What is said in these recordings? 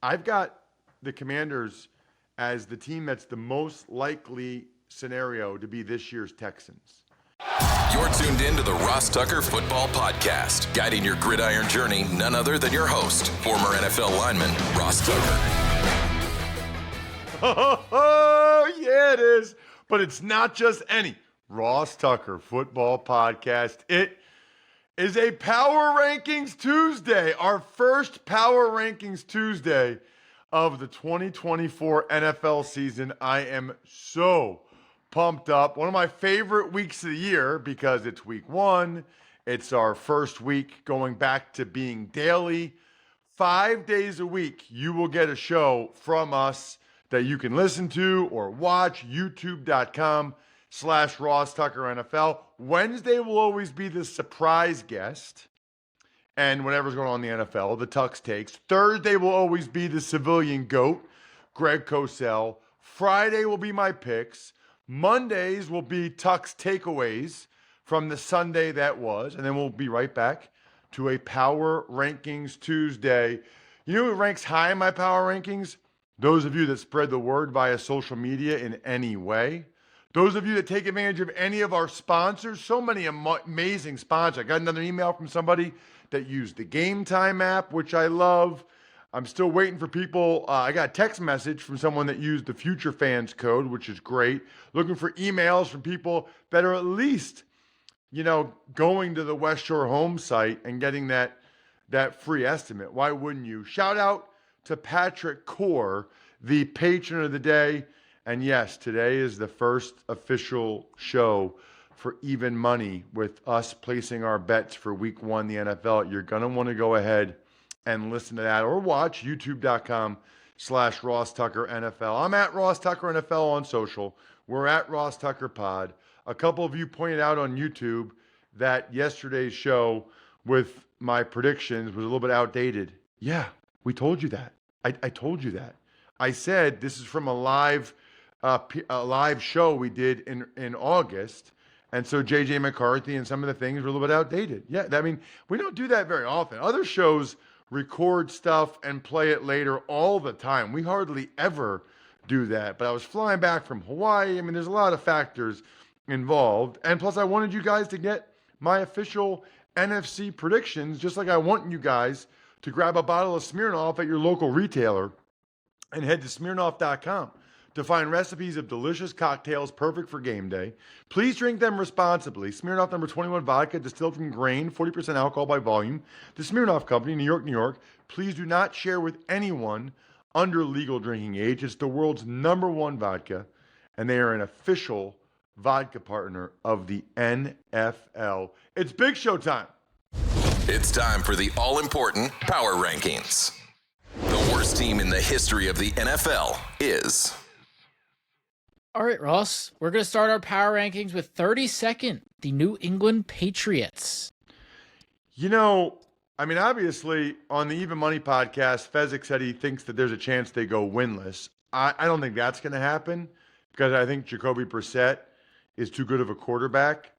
I've got the Commanders as the team that's the most likely scenario to be this year's Texans. You're tuned in to the Ross Tucker Football Podcast, guiding your gridiron journey, none other than your host, former NFL lineman, Ross Tucker. Oh, yeah, it is. But it's not just any Ross Tucker Football Podcast. It is a Power Rankings Tuesday, our first Power Rankings Tuesday of the 2024 NFL season. I am so pumped up. One of my favorite weeks of the year because it's week one. It's our first week going back to being daily. 5 days a week, you will get a show from us that you can listen to or watch. YouTube.com/Ross Tucker NFL. Wednesday will always be the surprise guest and whatever's going on in the NFL, the Tux Takes. Thursday will always be the civilian GOAT, Greg Cosell. Friday will be my picks. Mondays will be Tux Takeaways from the Sunday that was. And then we'll be right back to a Power Rankings Tuesday. You know who ranks high in my Power Rankings? Those of you that spread the word via social media in any way. Those of you that take advantage of any of our sponsors. So many amazing sponsors. I got another email from somebody that used the Game Time app, which I love. I'm still waiting for people. I got a text message from someone that used the Future Fans code, which is great. Looking for emails from people that are at least, going to the West Shore home site and getting that free estimate. Why wouldn't you? Shout out to Patrick Core, the patron of the day. And yes, today is the first official show for Even Money with us placing our bets for week one, the NFL. You're going to want to go ahead and listen to that or watch youtube.com/Ross Tucker NFL. I'm at Ross Tucker NFL on social. We're at Ross Tucker Pod. A couple of you pointed out on YouTube that yesterday's show with my predictions was a little bit outdated. Yeah, we told you that. I told you that. I said this is from a live show we did in August. And so J.J. McCarthy and some of the things were a little bit outdated. Yeah, we don't do that very often. Other shows record stuff and play it later all the time. We hardly ever do that. But I was flying back from Hawaii. There's a lot of factors involved. And plus, I wanted you guys to get my official NFC predictions, just like I want you guys to grab a bottle of Smirnoff at your local retailer and head to Smirnoff.com to find recipes of delicious cocktails perfect for game day. Please drink them responsibly. Smirnoff number 21 vodka, distilled from grain, 40% alcohol by volume. The Smirnoff Company, New York, New York. Please do not share with anyone under legal drinking age. It's the world's #1 vodka, and they are an official vodka partner of the NFL. It's Big Show time. It's time for the all-important Power Rankings. The worst team in the history of the NFL is... All right, Ross, we're going to start our power rankings with 32nd, the New England Patriots. Obviously, on the Even Money podcast, Fezzik said he thinks that there's a chance they go winless. I don't think that's going to happen because I think Jacoby Brissett is too good of a quarterback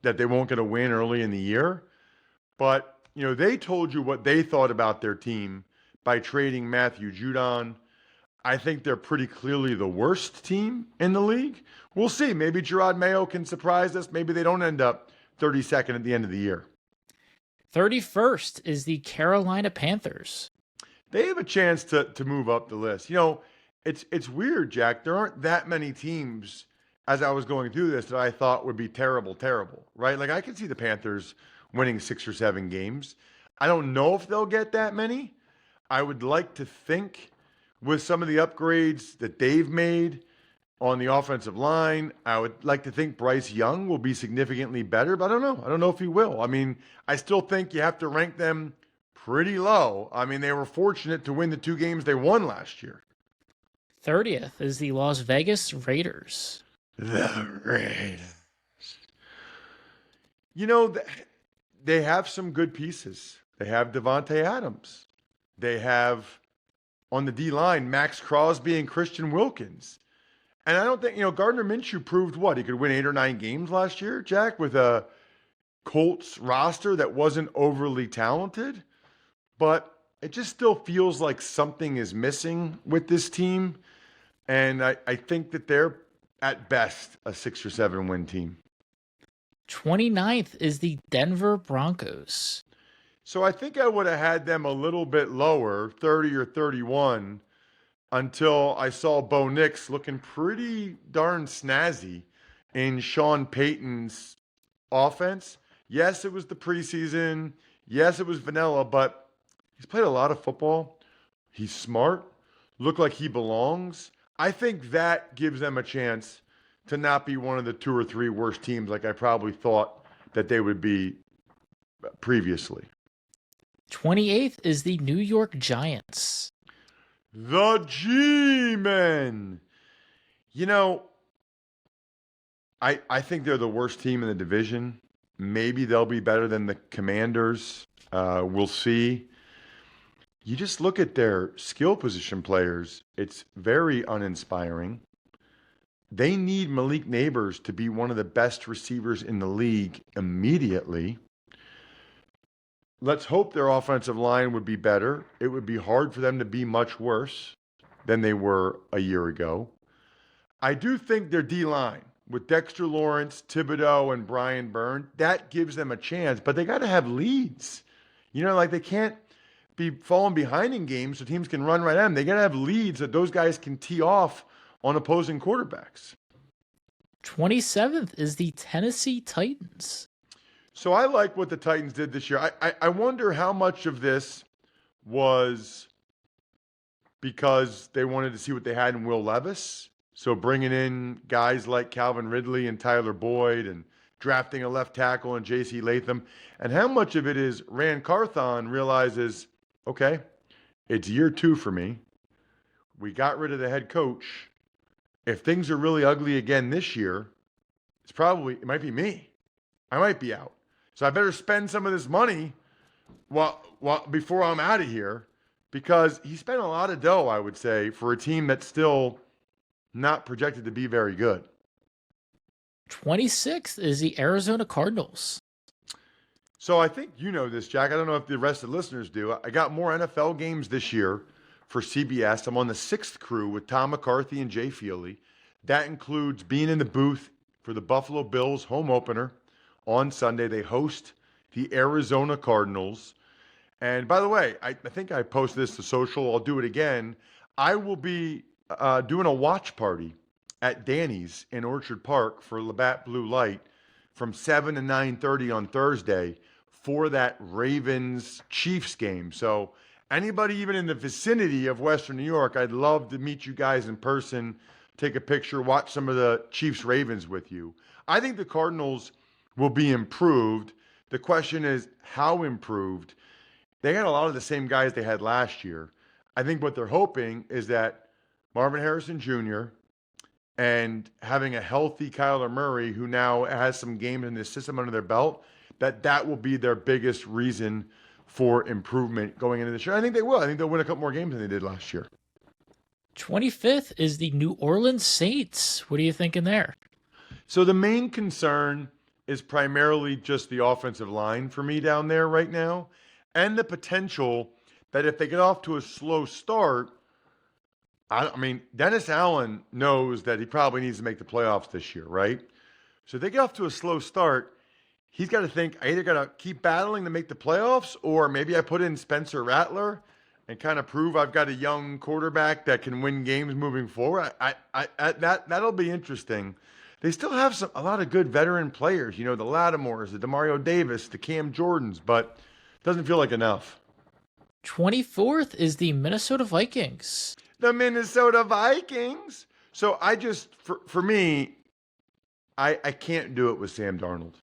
that they won't get a win early in the year. But, they told you what they thought about their team by trading Matthew Judon. I think they're pretty clearly the worst team in the league. We'll see. Maybe Gerard Mayo can surprise us. Maybe they don't end up 32nd at the end of the year. 31st is the Carolina Panthers. They have a chance to move up the list. It's weird, Jack. There aren't that many teams, as I was going through this, that I thought would be terrible, right? Like, I could see the Panthers winning 6 or 7 games. I don't know if they'll get that many. I would like to think with some of the upgrades that they've made on the offensive line, I would like to think Bryce Young will be significantly better, but I don't know. I don't know if he will. I still think you have to rank them pretty low. They were fortunate to win the 2 games they won last year. 30th is the Las Vegas Raiders. The Raiders. They have some good pieces. They have Devontae Adams. They have, on the D-line, Max Crosby and Christian Wilkins. And I don't think, Gardner Minshew proved what? He could win 8 or 9 games last year, Jack, with a Colts roster that wasn't overly talented. But it just still feels like something is missing with this team. And I think that they're at best a 6 or 7 win team. 29th is the Denver Broncos. So I think I would have had them a little bit lower, 30 or 31, until I saw Bo Nix looking pretty darn snazzy in Sean Payton's offense. Yes, it was the preseason. Yes, it was vanilla, but he's played a lot of football. He's smart, looked like he belongs. I think that gives them a chance to not be one of the 2 or 3 worst teams like I probably thought that they would be previously. 28th is the New York Giants. The G-Men. You know, I think they're the worst team in the division. Maybe they'll be better than the Commanders. We'll see. You just look at their skill position players. It's very uninspiring. They need Malik Neighbors to be one of the best receivers in the league immediately. Let's hope their offensive line would be better. It would be hard for them to be much worse than they were a year ago. I do think their D-line, with Dexter Lawrence, Thibodeau, and Brian Byrne, that gives them a chance, but they got to have leads. You know, like they can't be falling behind in games so teams can run right at them. They got to have leads that those guys can tee off on opposing quarterbacks. 27th is the Tennessee Titans. So I like what the Titans did this year. I wonder how much of this was because they wanted to see what they had in Will Levis. So bringing in guys like Calvin Ridley and Tyler Boyd and drafting a left tackle and J.C. Latham. And how much of it is Rand Carthon realizes, okay, it's year 2 for me. We got rid of the head coach. If things are really ugly again this year, it might be me. I might be out. So I better spend some of this money before I'm out of here, because he spent a lot of dough, I would say, for a team that's still not projected to be very good. 26th is the Arizona Cardinals. So I think you know this, Jack. I don't know if the rest of the listeners do. I got more NFL games this year for CBS. I'm on the 6th crew with Tom McCarthy and Jay Feely. That includes being in the booth for the Buffalo Bills home opener on Sunday. They host the Arizona Cardinals. And by the way, I think I posted this to social. I'll do it again. I will be doing a watch party at Danny's in Orchard Park for Labatt Blue Light from 7 to 9:30 on Thursday for that Ravens-Chiefs game. So anybody even in the vicinity of Western New York, I'd love to meet you guys in person, take a picture, watch some of the Chiefs-Ravens with you. I think the Cardinals will be improved. The question is, how improved? They got a lot of the same guys they had last year. I think what they're hoping is that Marvin Harrison Jr. and having a healthy Kyler Murray, who now has some games in this system under their belt, that will be their biggest reason for improvement going into this year. I think they will. I think they'll win a couple more games than they did last year. 25th is the New Orleans Saints. What are you thinking there? So the main concern is primarily just the offensive line for me down there right now, and the potential that if they get off to a slow start, I mean, Dennis Allen knows that he probably needs to make the playoffs this year, right? So if they get off to a slow start, he's got to think, I either got to keep battling to make the playoffs, or maybe I put in Spencer Rattler and kind of prove I've got a young quarterback that can win games moving forward. That'll be interesting. They still have a lot of good veteran players, you know, the Lattimores, the Demario Davis, the Cam Jordans, but it doesn't feel like enough. 24th is the Minnesota Vikings. The Minnesota Vikings. So for me, I can't do it with Sam Darnold,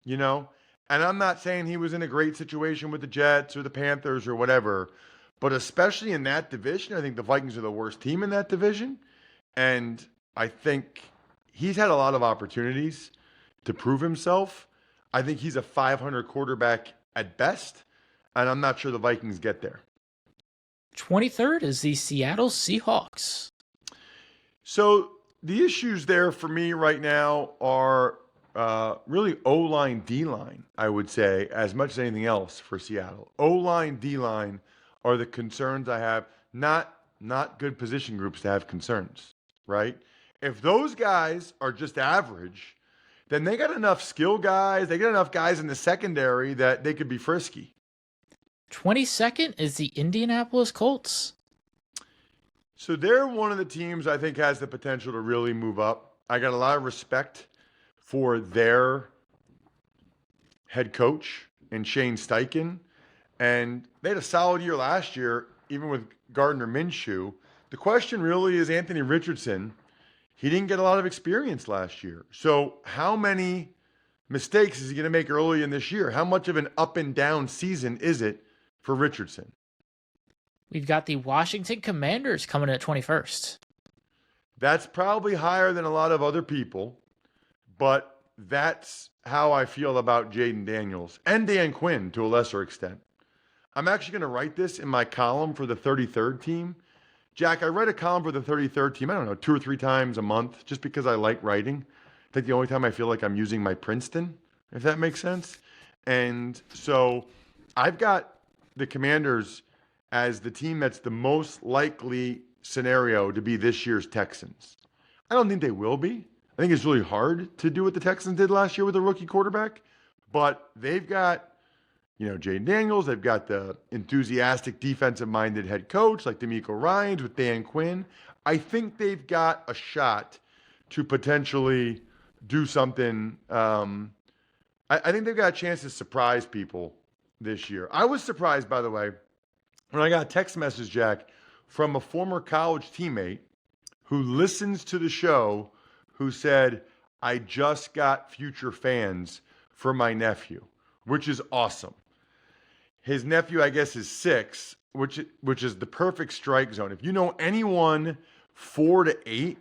you know? And I'm not saying he was in a great situation with the Jets or the Panthers or whatever, but especially in that division, I think the Vikings are the worst team in that division. And I think he's had a lot of opportunities to prove himself. I think he's a 500 quarterback at best, and I'm not sure the Vikings get there. 23rd is the Seattle Seahawks. So the issues there for me right now are really O-line, D-line, I would say, as much as anything else for Seattle. O-line, D-line are the concerns I have. Not good position groups to have concerns, right? If those guys are just average, then they got enough skill guys, they got enough guys in the secondary that they could be frisky. 22nd is the Indianapolis Colts. So they're one of the teams I think has the potential to really move up. I got a lot of respect for their head coach and Shane Steichen. And they had a solid year last year, even with Gardner Minshew. The question really is Anthony Richardson. He didn't get a lot of experience last year. So how many mistakes is he going to make early in this year? How much of an up and down season is it for Richardson? We've got the Washington Commanders coming in at 21st. That's probably higher than a lot of other people, but that's how I feel about Jaden Daniels and Dan Quinn to a lesser extent. I'm actually going to write this in my column for the 33rd team. Jack, I write a column for the 33rd team, I don't know, 2 or 3 times a month, just because I like writing. I think the only time I feel like I'm using my Princeton, if that makes sense. And so I've got the Commanders as the team that's the most likely scenario to be this year's Texans. I don't think they will be. I think it's really hard to do what the Texans did last year with a rookie quarterback, but they've got, Jaden Daniels. They've got the enthusiastic defensive-minded head coach like DeMeco Ryans with Dan Quinn. I think they've got a shot to potentially do something. I think they've got a chance to surprise people this year. I was surprised, by the way, when I got a text message, Jack, from a former college teammate who listens to the show who said, I just got Future Fans for my nephew, which is awesome. His nephew, I guess, is 6, which is the perfect strike zone. If you know anyone 4 to 8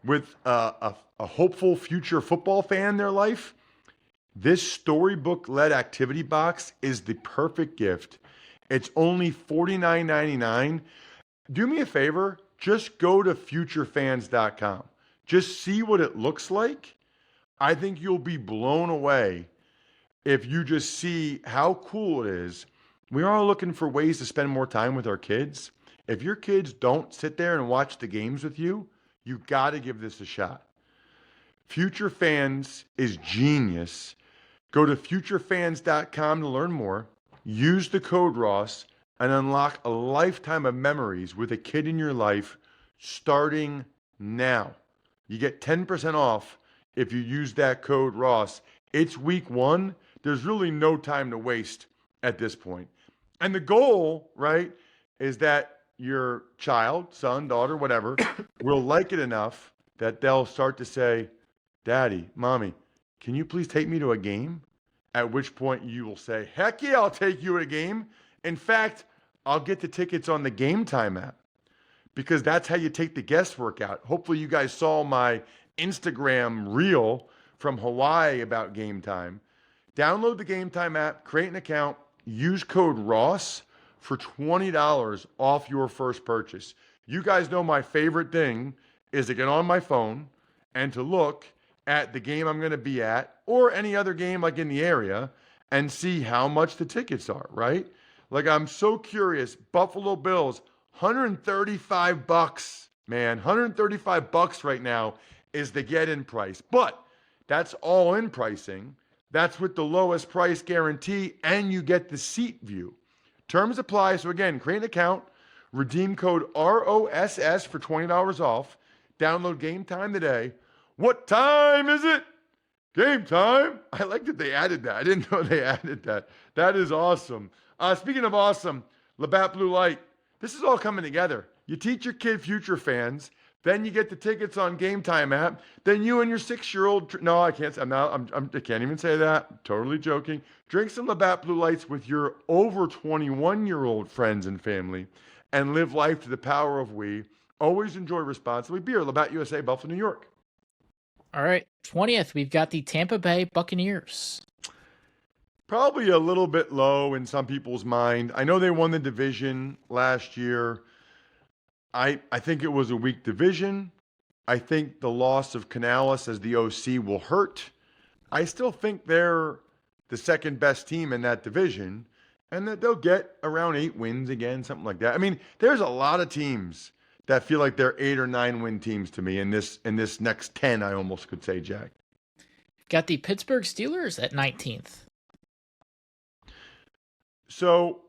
with a hopeful future football fan in their life, this storybook-led activity box is the perfect gift. It's only $49.99. Do me a favor, just go to futurefans.com. Just see what it looks like. I think you'll be blown away if you just see how cool it is. We are looking for ways to spend more time with our kids. If your kids don't sit there and watch the games with you, you got to give this a shot. Future Fans is genius. Go to futurefans.com to learn more. Use the code Ross and unlock a lifetime of memories with a kid in your life starting now. You get 10% off if you use that code Ross. It's week 1. There's really no time to waste at this point. And the goal, right, is that your child, son, daughter, whatever, will like it enough that they'll start to say, Daddy, Mommy, can you please take me to a game? At which point you will say, heck yeah, I'll take you to a game. In fact, I'll get the tickets on the Game Time app because that's how you take the guesswork out. Hopefully you guys saw my Instagram reel from Hawaii about Game Time. Download the Game Time app, create an account, use code Ross for $20 off your first purchase. You guys know my favorite thing is to get on my phone and to look at the game I'm going to be at or any other game like in the area and see how much the tickets are, right? Like I'm so curious. Buffalo Bills, $135, man. $135 right now is the get-in price. But that's all in pricing. That's with the lowest price guarantee, and you get the seat view. Terms apply. So again, create an account, redeem code ROSS for $20 off. Download Game Time today. What time is it? Game time. I like that they added that. I didn't know they added that. That is awesome. Speaking of awesome, Labatt Blue Light. This is all coming together. You teach your kid Future Fans. Then you get the tickets on Game Time app. Then you and your 6-year-old, no, I can't. I can't even say that. Totally joking. Drink some Labatt Blue Lights with your over 21-year-old friends and family, and live life to the power of we. Always enjoy responsibly. Beer, Labatt USA, Buffalo, New York. All right, 20th, we've got the Tampa Bay Buccaneers. Probably a little bit low in some people's mind. I know they won the division last year. I think it was a weak division. I think the loss of Canales as the OC will hurt. I still think they're the second best team in that division. and that they'll get around 8 wins again, something like that. I mean, there's a lot of teams that feel like they're 8 or 9 win teams to me in this next 10. I almost could say, Jack. Got the Pittsburgh Steelers at 19th. So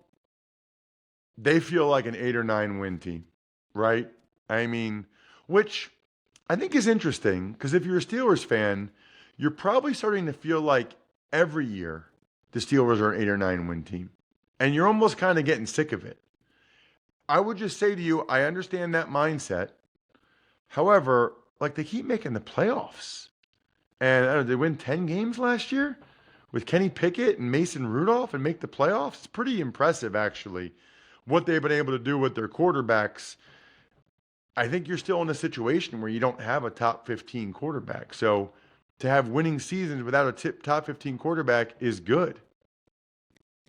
they feel like an 8 or 9 win team, right? I mean, which I think is interesting because if you're a Steelers fan, you're probably starting to feel like every year the Steelers are an 8 or 9 win team. And you're almost kind of getting sick of it. I would just say to you, I understand that mindset. However, like they keep making the playoffs. And I don't know, they win 10 games last year with Kenny Pickett and Mason Rudolph and make the playoffs. It's pretty impressive, actually, what they've been able to do with their quarterbacks. I think you're still in a situation where you don't have a top 15 quarterback. So to have winning seasons without a top 15 quarterback is good.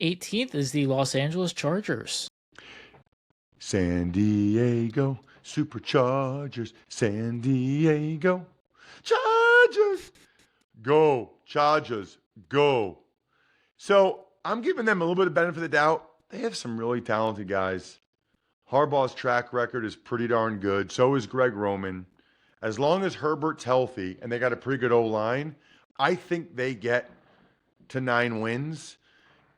18th is the Los Angeles Chargers. San Diego Superchargers, San Diego Chargers. Go, Chargers, go. So I'm giving them a little bit of benefit of the doubt. They have some really talented guys. Harbaugh's track record is pretty darn good. So is Greg Roman. As long as Herbert's healthy and they got a pretty good O-line, I think they get to 9 wins.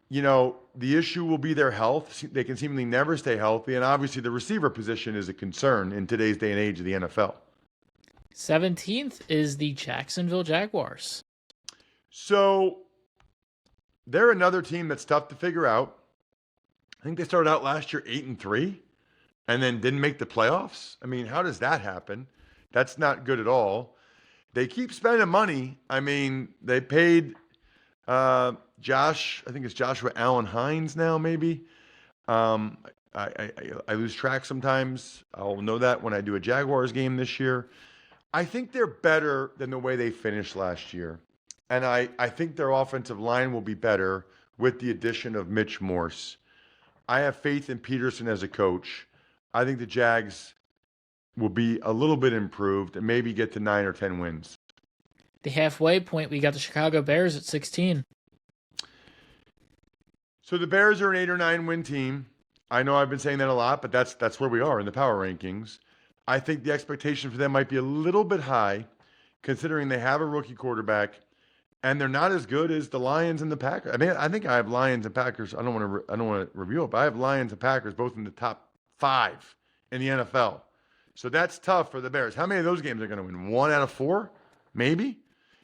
You know, the issue will be their health. They can seemingly never stay healthy. And obviously the receiver position is a concern in today's day and age of the NFL. 17th is the Jacksonville Jaguars. So they're another team that's tough to figure out. I think they started out last year 8-3 and then didn't make the playoffs. I mean, how does that happen? That's not good at all. They keep spending money. I mean, they paid Josh, I think it's Joshua Allen Hines now, maybe. I lose track sometimes. I'll know that when I do a Jaguars game this year. I think they're better than the way they finished last year. And I think their offensive line will be better with the addition of Mitch Morse. I have faith in Peterson as a coach. I think the Jags will be a little bit improved and maybe get to 9 or 10 wins. The halfway point, we got the Chicago Bears at 16. So the Bears are an 8 or 9 win team. I know I've been saying that a lot, but that's where we are in the power rankings. I think the expectation for them might be a little bit high, considering they have a rookie quarterback, and they're not as good as the Lions and the Packers. I mean, I think I have Lions and Packers. I don't want to review it, but I have Lions and Packers both in the top 5 in the NFL. So that's tough for the Bears. How many of those games are going to win? 1 out of 4, maybe.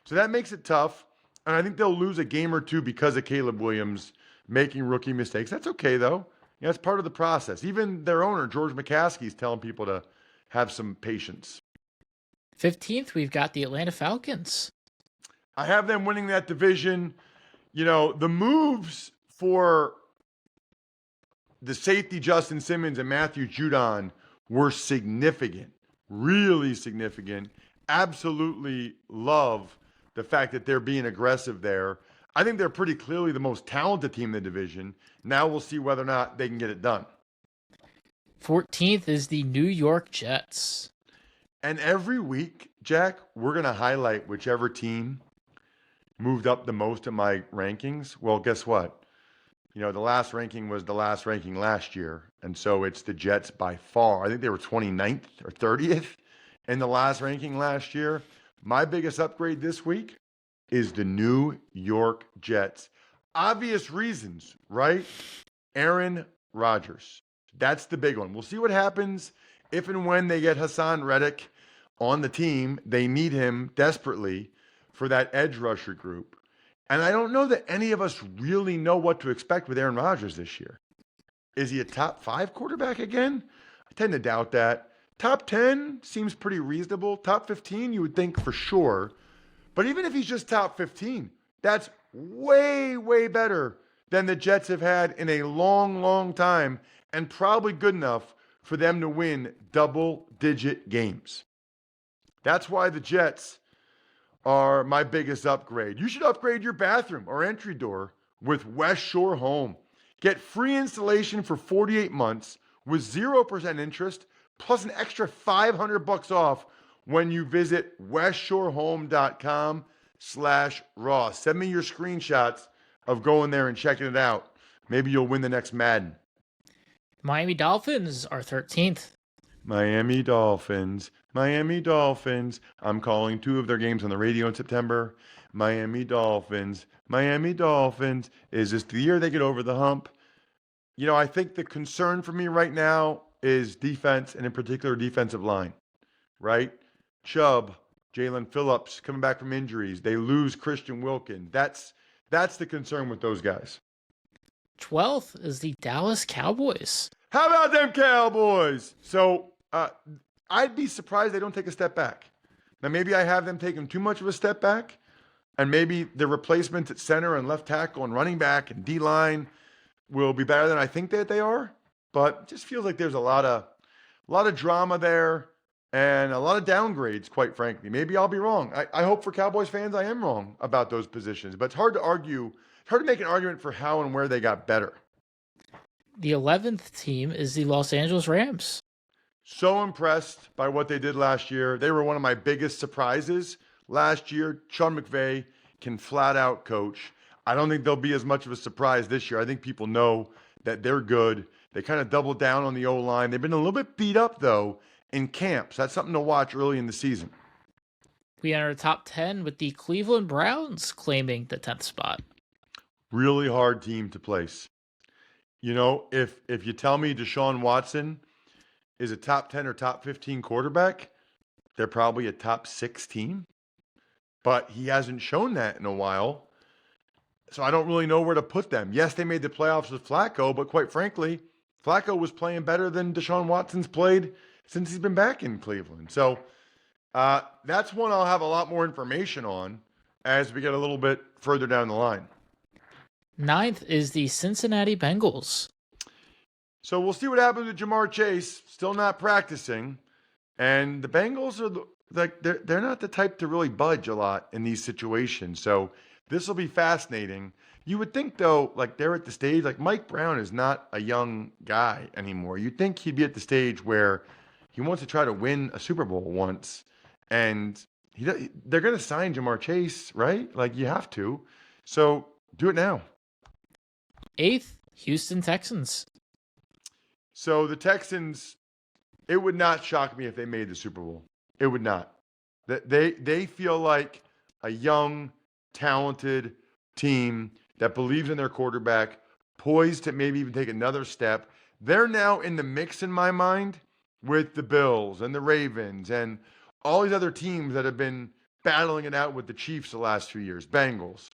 So that makes it tough, and I think they'll lose a game or two because of Caleb Williams making rookie mistakes. That's okay though. You know, that's part of the process. Even their owner, George McCaskey, is telling people to have some patience. 15th, we've got the Atlanta Falcons. I have them winning that division. You know, the moves for the safety Justin Simmons and Matthew Judon were significant, really significant. Absolutely love the fact that they're being aggressive there. I think they're pretty clearly the most talented team in the division. Now we'll see whether or not they can get it done. 14th is the New York Jets. And every week, Jack, we're going to highlight whichever team moved up the most in my rankings. Well, guess what? You know, the last ranking was the last ranking last year. And so it's the Jets by far. I think they were 29th or 30th in the last ranking last year. My biggest upgrade this week is the New York Jets. Obvious reasons, right? Aaron Rodgers. That's the big one. We'll see what happens if and when they get Hassan Reddick on the team. They need him desperately for that edge rusher group. And I don't know that any of us really know what to expect with Aaron Rodgers this year. Is he a top 5 quarterback again? I tend to doubt that. Top 10 seems pretty reasonable. Top 15, you would think for sure. But even if he's just top 15, that's way, way better than the Jets have had in a long, long time, and probably good enough for them to win double-digit games. That's why the Jets are my biggest upgrade. You should upgrade your bathroom or entry door with West Shore Home. Get free installation for 48 months with 0% interest, plus an extra $500 off when you visit westshorehome.com/Ross. Send me your screenshots of going there and checking it out. Maybe you'll win the next Madden. Miami Dolphins are 13th. Miami Dolphins. Miami Dolphins. I'm calling 2 of their games on the radio in September. Miami Dolphins. Miami Dolphins. Is this the year they get over the hump? I think the concern for me right now is defense, and in particular defensive line, right? Chubb, Jalen Phillips coming back from injuries. They lose Christian Wilkin. That's the concern with those guys. 12th is the Dallas Cowboys. How about them Cowboys? So I'd be surprised they don't take a step back. Now, maybe I have them taking too much of a step back, and maybe the replacements at center and left tackle and running back and D-line will be better than I think that they are. But it just feels like there's a lot of drama there and a lot of downgrades, quite frankly. Maybe I'll be wrong. I hope for Cowboys fans I am wrong about those positions. But it's hard to argue. It's hard to make an argument for how and where they got better. The 11th team is the Los Angeles Rams. So impressed by what they did last year. They were one of my biggest surprises last year. Sean McVay can flat out coach. I don't think they'll be as much of a surprise this year. I think people know that they're good. They kind of doubled down on the O-line. They've been a little bit beat up, though, in camps. That's something to watch early in the season. We enter the top 10 with the Cleveland Browns claiming the 10th spot. Really hard team to place. If you tell me Deshaun Watson is a top 10 or top 15 quarterback, they're probably a top 6 team. But he hasn't shown that in a while. So I don't really know where to put them. Yes, they made the playoffs with Flacco, but quite frankly, Flacco was playing better than Deshaun Watson's played since he's been back in Cleveland. So that's one I'll have a lot more information on as we get a little bit further down the line. 9th is the Cincinnati Bengals. So we'll see what happens with Jamar Chase, still not practicing. And the Bengals are they're not the type to really budge a lot in these situations. So this will be fascinating. You would think, though, they're at the stage, Mike Brown is not a young guy anymore. You'd think he'd be at the stage where he wants to try to win a Super Bowl once. And they're going to sign Jamar Chase, right? You have to. So do it now. 8th, Houston Texans. So the Texans, it would not shock me if they made the Super Bowl. It would not. They feel like a young, talented team that believes in their quarterback, poised to maybe even take another step. They're now in the mix in my mind with the Bills and the Ravens and all these other teams that have been battling it out with the Chiefs the last few years, Bengals.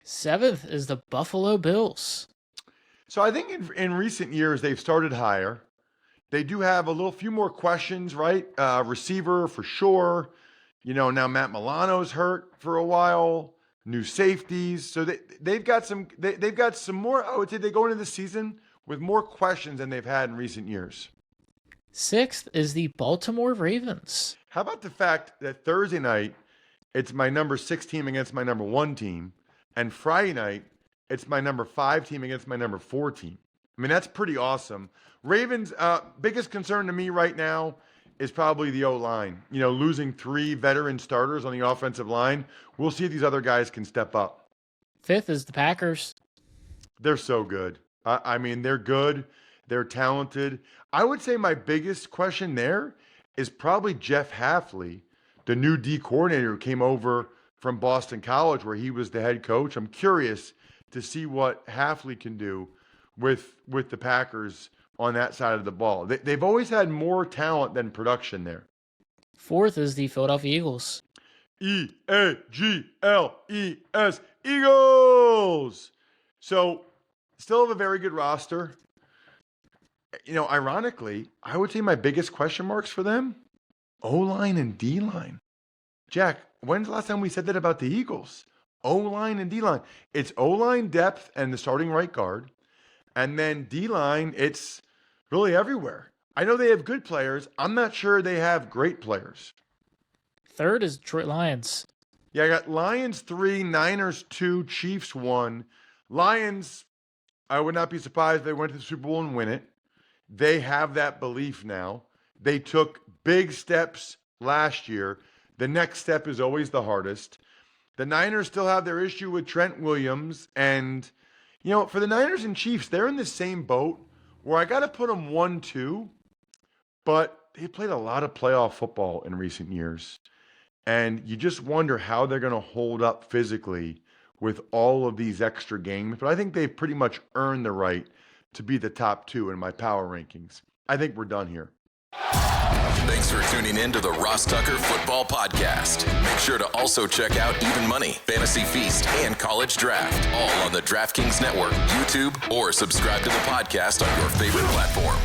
7th is the Buffalo Bills. So I think in recent years, they've started higher. They do have a few more questions, right? Receiver for sure. Now Matt Milano's hurt for a while. New safeties. So they've got some more. I would say they go into the season with more questions than they've had in recent years. 6th is the Baltimore Ravens. How about the fact that Thursday night, it's my number 6 team against my number 1 team, and Friday night, it's my number 5 team against my number 4 team. I mean, that's pretty awesome. Ravens' biggest concern to me right now is probably the O-line. Losing 3 veteran starters on the offensive line. We'll see if these other guys can step up. 5th is the Packers. They're so good. I mean, they're good. They're talented. I would say my biggest question there is probably Jeff Hafley, the new D coordinator who came over from Boston College where he was the head coach. I'm curious to see what Hafley can do with the Packers on that side of the ball. They've always had more talent than production there. 4th is the Philadelphia Eagles. E-A-G-L-E-S, Eagles! So, still have a very good roster. Ironically, I would say my biggest question marks for them, O-line and D-line. Jack, when's the last time we said that about the Eagles? O-line and D-line. It's O-line depth and the starting right guard. And then D-line, it's really everywhere. I know they have good players. I'm not sure they have great players. 3rd is Detroit Lions. Yeah, I got Lions 3, Niners 2, Chiefs 1. Lions, I would not be surprised if they went to the Super Bowl and win it. They have that belief now. They took big steps last year. The next step is always the hardest. The Niners still have their issue with Trent Williams, and You know, for the Niners and Chiefs, they're in the same boat where I got to put them 1-2, but they played a lot of playoff football in recent years. And you just wonder how they're going to hold up physically with all of these extra games. But I think they've pretty much earned the right to be the top 2 in my power rankings. I think we're done here. Thanks for tuning in to the Ross Tucker Football Podcast. Make sure to also check out Even Money, Fantasy Feast, and College Draft, all on the DraftKings Network, YouTube, or subscribe to the podcast on your favorite platform.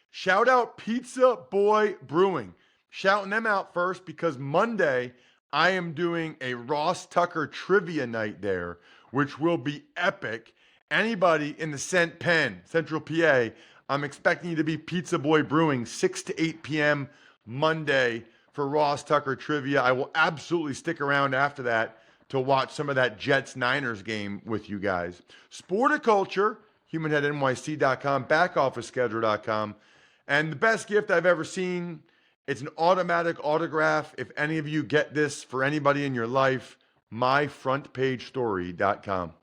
Shout out Pizza Boy Brewing. Shouting them out first because Monday I am doing a Ross Tucker trivia night there, which will be epic. Anybody in the Central PA, I'm expecting you to be Pizza Boy Brewing 6 to 8 p.m. Monday for Ross Tucker trivia. I will absolutely stick around after that to watch some of that Jets-Niners game with you guys. Sporticulture, humanheadnyc.com, backofficeschedule.com. And the best gift I've ever seen, it's an automatic autograph. If any of you get this for anybody in your life, myfrontpagestory.com.